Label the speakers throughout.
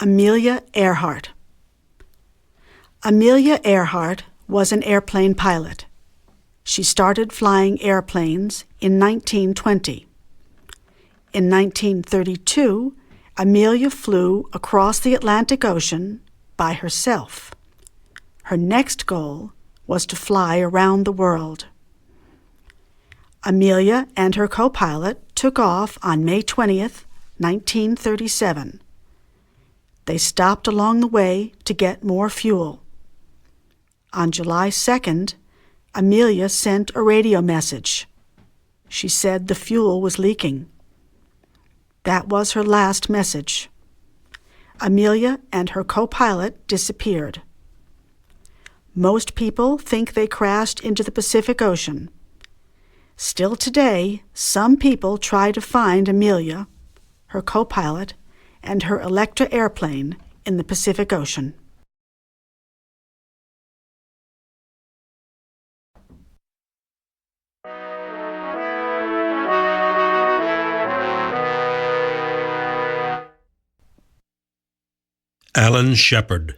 Speaker 1: Amelia Earhart. Amelia Earhart was an airplane pilot. She started flying airplanes in 1920. In 1932, Amelia flew across the Atlantic Ocean by herself. Her next goal was to fly around the world. Amelia and her co-pilot took off on May 20th, 1937. They stopped along the way to get more fuel. On July 2nd, Amelia sent a radio message. She said the fuel was leaking. That was her last message. Amelia and her co-pilot disappeared. Most people think they crashed into the Pacific Ocean. Still today, some people try to find Amelia, her co-pilot, and her Electra airplane in the Pacific Ocean.
Speaker 2: Alan Shepard.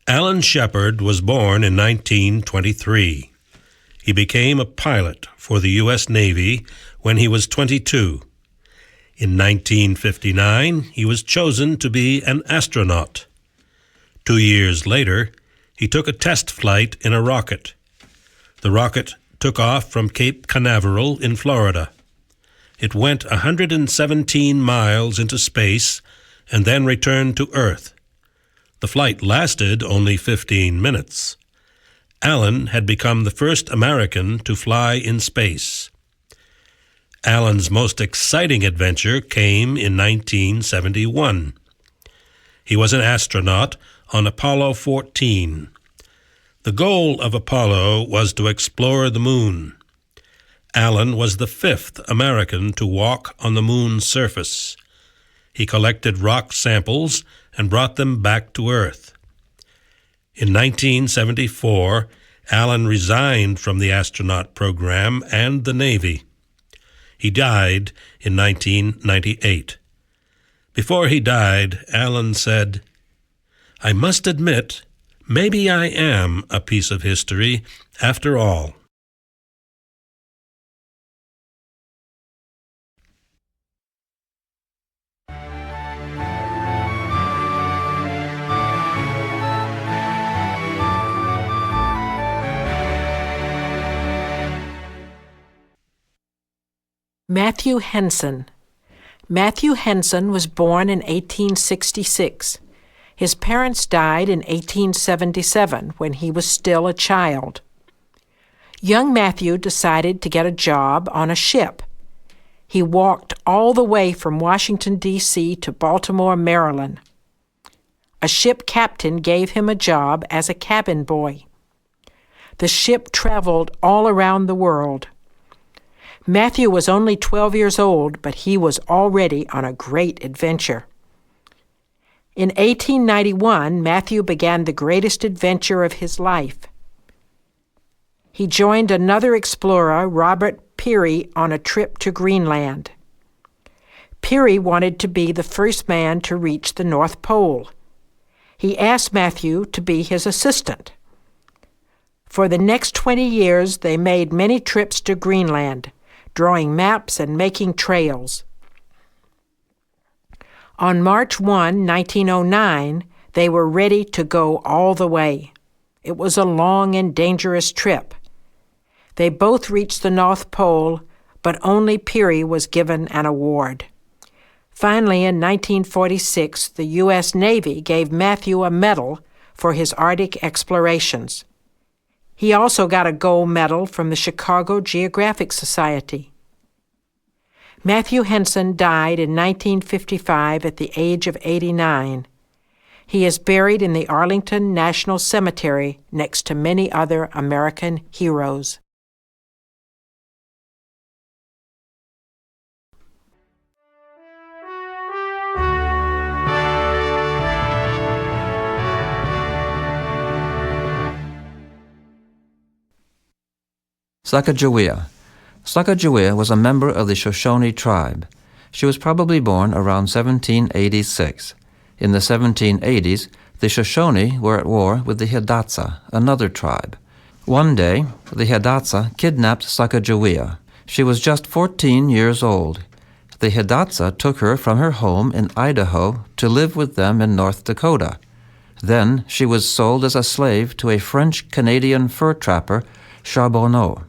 Speaker 2: Alan Shepard was born in 1923. He became a pilot for the U.S. Navy when he was 22. In 1959, he was chosen to be an astronaut. 2 years later, he took a test flight in a rocket. The rocket took off from Cape Canaveral in Florida. It went 117 miles into space and then returned to Earth. The flight lasted only 15 minutes. Alan had become the first American to fly in space. Alan's most exciting adventure came in 1971. He was an astronaut on Apollo 14. The goal of Apollo was to explore the moon. Alan was the fifth American to walk on the moon's surface. He collected rock samples and brought them back to Earth. In 1974, Alan resigned from the astronaut program and the Navy. He died in 1998. Before he died, Alan said, "I must admit, maybe I am a piece of history after all."
Speaker 3: Matthew Henson. Matthew Henson was born in 1866. His parents died in 1877 when he was still a child. Young Matthew decided to get a job on a ship. He walked all the way from Washington, D.C. to Baltimore, Maryland. A ship captain gave him a job as a cabin boy. The ship traveled all around the world. Matthew was only 12 years old, but he was already on a great adventure. In 1891, Matthew began the greatest adventure of his life. He joined another explorer, Robert Peary, on a trip to Greenland. Peary wanted to be the first man to reach the North Pole. He asked Matthew to be his assistant. For the next 20 years, they made many trips to Greenland, drawing maps and making trails. On March 1, 1909, they were ready to go all the way. It was a long and dangerous trip. They both reached the North Pole, but only Peary was given an award. Finally, in 1946, the U.S. Navy gave Matthew a medal for his Arctic explorations. He also got a gold medal from the Chicago Geographic Society. Matthew Henson died in 1955 at the age of 89. He is buried in the Arlington National Cemetery next to many other American heroes.
Speaker 4: Sacagawea. Sacagawea was a member of the Shoshone tribe. She was probably born around 1786. In the 1780s, the Shoshone were at war with the Hidatsa, another tribe. One day, the Hidatsa kidnapped Sacagawea. She was just 14 years old. The Hidatsa took her from her home in Idaho to live with them in North Dakota. Then she was sold as a slave to a French-Canadian fur trapper, Charbonneau.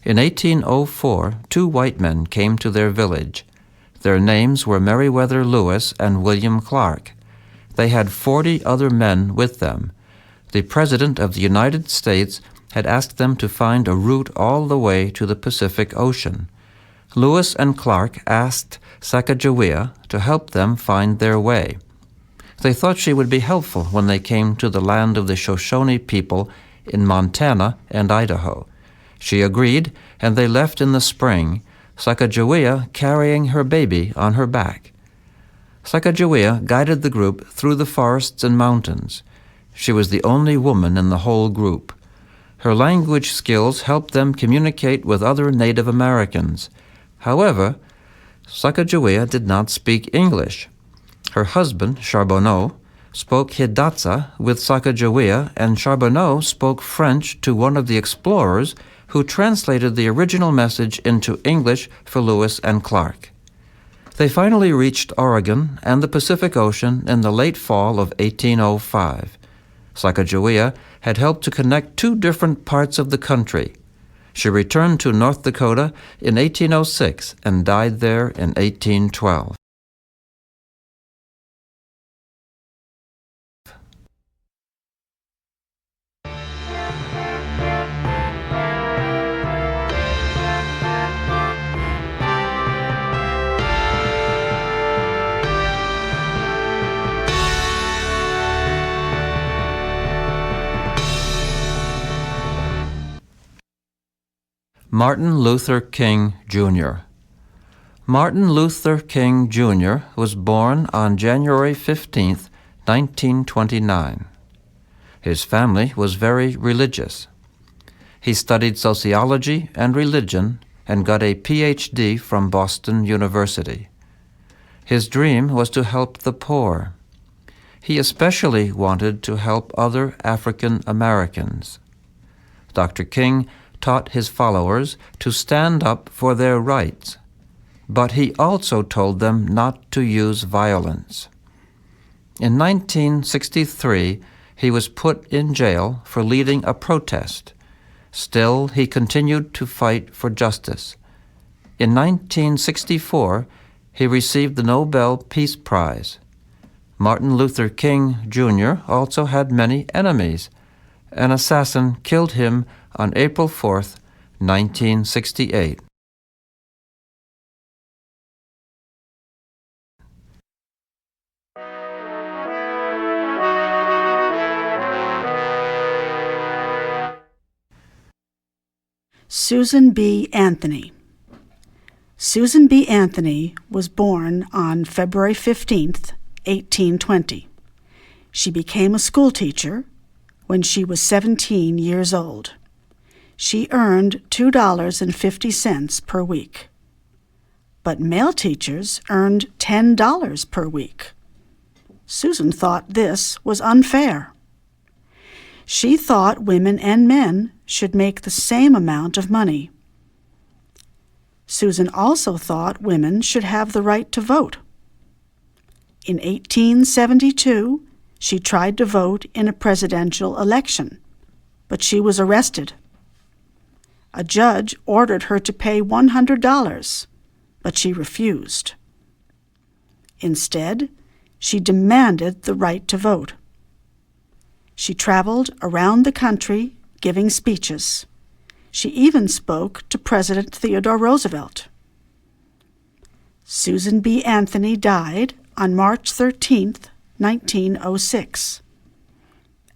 Speaker 4: In 1804, 2 white men came to their village. Their names were Meriwether Lewis and William Clark. They had 40 other men with them. The President of the United States had asked them to find a route all the way to the Pacific Ocean. Lewis and Clark asked Sacagawea to help them find their way. They thought she would be helpful when they came to the land of the Shoshone people in Montana and Idaho. She agreed, and they left in the spring, Sacagawea carrying her baby on her back. Sacagawea guided the group through the forests and mountains. She was the only woman in the whole group. Her language skills helped them communicate with other Native Americans. However, Sacagawea did not speak English. Her husband, Charbonneau, spoke Hidatsa with Sacagawea, and Charbonneau spoke French to one of the explorers who translated the original message into English for Lewis and Clark. They finally reached Oregon and the Pacific Ocean in the late fall of 1805. Sacagawea had helped to connect 2 different parts of the country. She returned to North Dakota in 1806 and died there in 1812. Martin Luther King, Jr. Martin Luther King, Jr. was born on January 15, 1929. His family was very religious. He studied sociology and religion and got a Ph.D. from Boston University. His dream was to help the poor. He especially wanted to help other African Americans. Dr. King taught his followers to stand up for their rights, but he also told them not to use violence. In 1963, he was put in jail for leading a protest. Still, he continued to fight for justice. In 1964, he received the Nobel Peace Prize. Martin Luther King, Jr. also had many enemies. An assassin killed him on April 4, 1968.
Speaker 1: Susan B. Anthony. Susan B. Anthony was born on February 15, 1820. She became a schoolteacher when she was 17 years old. She earned $2.50 per week. But male teachers earned $10 per week. Susan thought this was unfair. She thought women and men should make the same amount of money. Susan also thought women should have the right to vote. In 1872, she tried to vote in a presidential election, but she was arrested. A judge ordered her to pay $100, but she refused. Instead, she demanded the right to vote. She traveled around the country giving speeches. She even spoke to President Theodore Roosevelt. Susan B. Anthony died on March 13, 1906.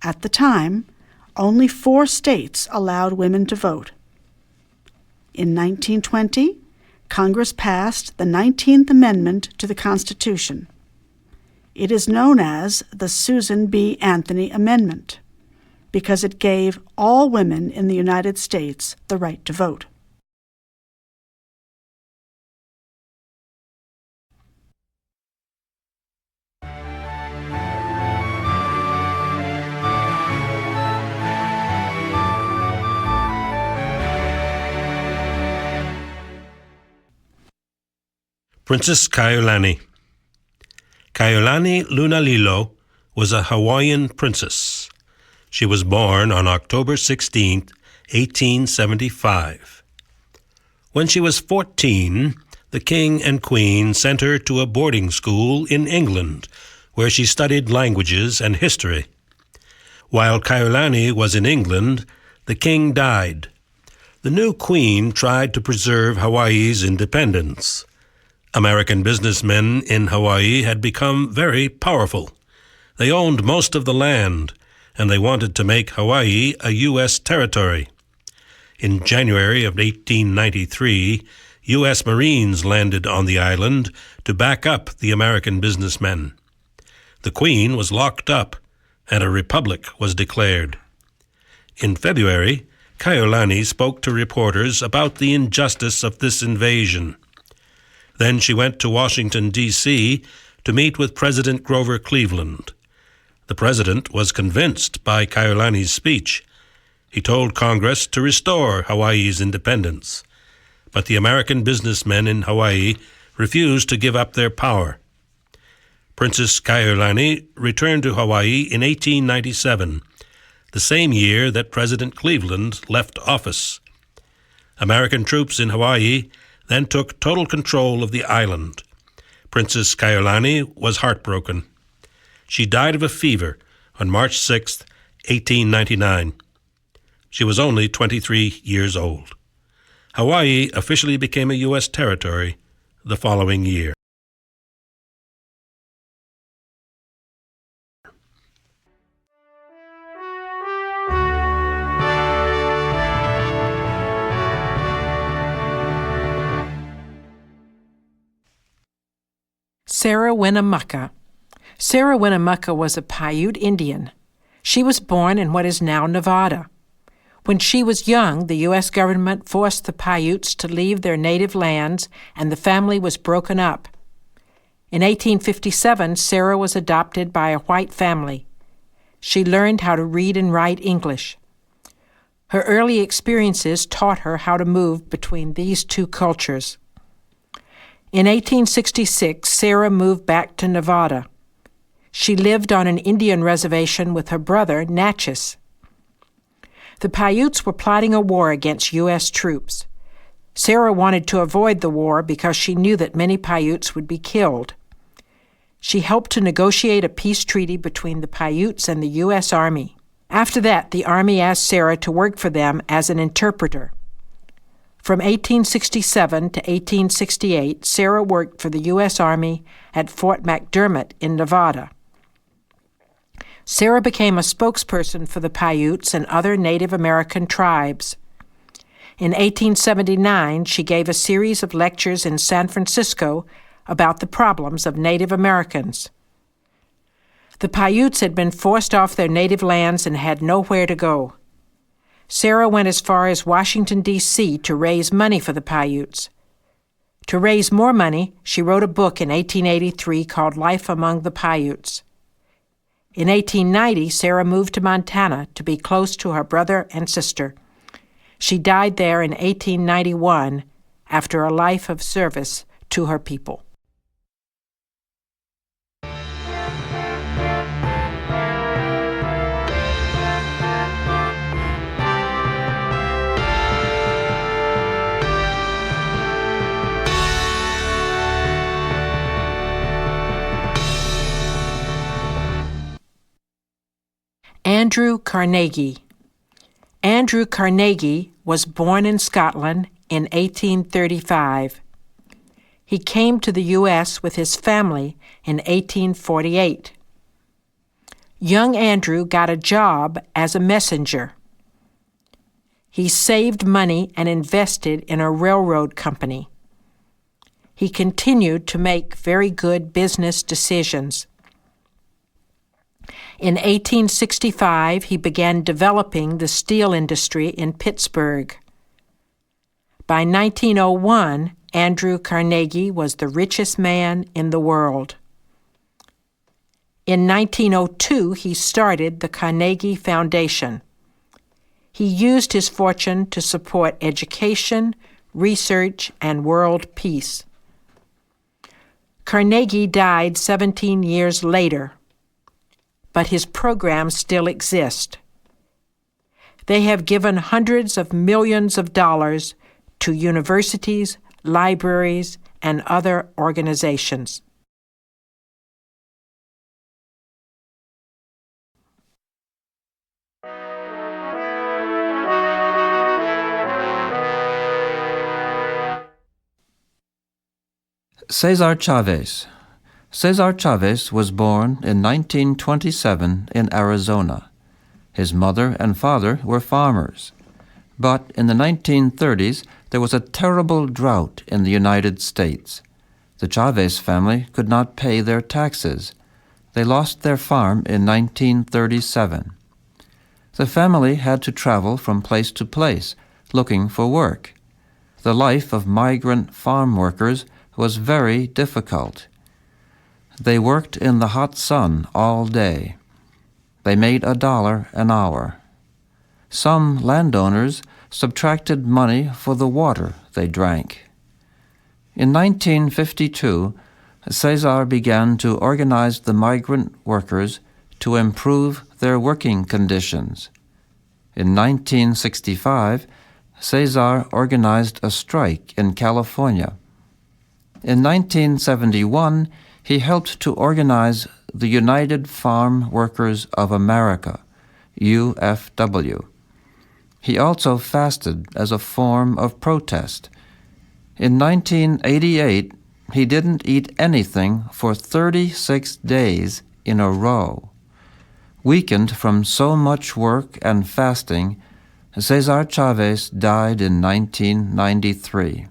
Speaker 1: At the time, only 4 states allowed women to vote. In 1920, Congress passed the 19th Amendment to the Constitution. It is known as the Susan B. Anthony Amendment because it gave all women in the United States the right to vote.
Speaker 2: Princess Kaiulani. Kaiulani Lunalilo was a Hawaiian princess. She was born on October 16, 1875. When she was 14, the king and queen sent her to a boarding school in England, where she studied languages and history. While Kaiulani was in England, the king died. The new queen tried to preserve Hawaii's independence. American businessmen in Hawaii had become very powerful. They owned most of the land, and they wanted to make Hawaii a U.S. territory. In January of 1893, U.S. Marines landed on the island to back up the American businessmen. The Queen was locked up, and a republic was declared. In February, Kaiulani spoke to reporters about the injustice of this invasion. Then she went to Washington, D.C., to meet with President Grover Cleveland. The president was convinced by Kaiulani's speech. He told Congress to restore Hawaii's independence. But the American businessmen in Hawaii refused to give up their power. Princess Kaiulani returned to Hawaii in 1897, the same year that President Cleveland left office. American troops in Hawaii then took total control of the island. Princess Kaiulani was heartbroken. She died of a fever on March 6, 1899. She was only 23 years old. Hawaii officially became a U.S. territory the following year.
Speaker 3: Sarah Winnemucca. Sarah Winnemucca was a Paiute Indian. She was born in what is now Nevada. When she was young, the U.S. government forced the Paiutes to leave their native lands, and the family was broken up. In 1857, Sarah was adopted by a white family. She learned how to read and write English. Her early experiences taught her how to move between these two cultures. In 1866, Sarah moved back to Nevada. She lived on an Indian reservation with her brother, Natchez. The Paiutes were plotting a war against U.S. troops. Sarah wanted to avoid the war because she knew that many Paiutes would be killed. She helped to negotiate a peace treaty between the Paiutes and the U.S. Army. After that, the Army asked Sarah to work for them as an interpreter. From 1867 to 1868, Sarah worked for the U.S. Army at Fort McDermott in Nevada. Sarah became a spokesperson for the Paiutes and other Native American tribes. In 1879, she gave a series of lectures in San Francisco about the problems of Native Americans. The Paiutes had been forced off their native lands and had nowhere to go. Sarah went as far as Washington, D.C. to raise money for the Paiutes. To raise more money, she wrote a book in 1883 called Life Among the Paiutes. In 1890, Sarah moved to Montana to be close to her brother and sister. She died there in 1891 after a life of service to her people. Andrew Carnegie. Andrew Carnegie was born in Scotland in 1835. He came to the U.S. with his family in 1848. Young Andrew got a job as a messenger. He saved money and invested in a railroad company. He continued to make very good business decisions. In 1865, he began developing the steel industry in Pittsburgh. By 1901, Andrew Carnegie was the richest man in the world. In 1902, he started the Carnegie Foundation. He used his fortune to support education, research, and world peace. Carnegie died 17 years later, but his programs still exist. They have given hundreds of millions of dollars to universities, libraries, and other organizations.
Speaker 4: Cesar Chavez. Cesar Chavez was born in 1927 in Arizona. His mother and father were farmers. But in the 1930s, there was a terrible drought in the United States. The Chavez family could not pay their taxes. They lost their farm in 1937. The family had to travel from place to place, looking for work. The life of migrant farm workers was very difficult. They worked in the hot sun all day. They made $1 an hour. Some landowners subtracted money for the water they drank. In 1952, Cesar began to organize the migrant workers to improve their working conditions. In 1965, Cesar organized a strike in California. In 1971, he helped to organize the United Farm Workers of America, UFW. He also fasted as a form of protest. In 1988, he didn't eat anything for 36 days in a row. Weakened from so much work and fasting, Cesar Chavez died in 1993.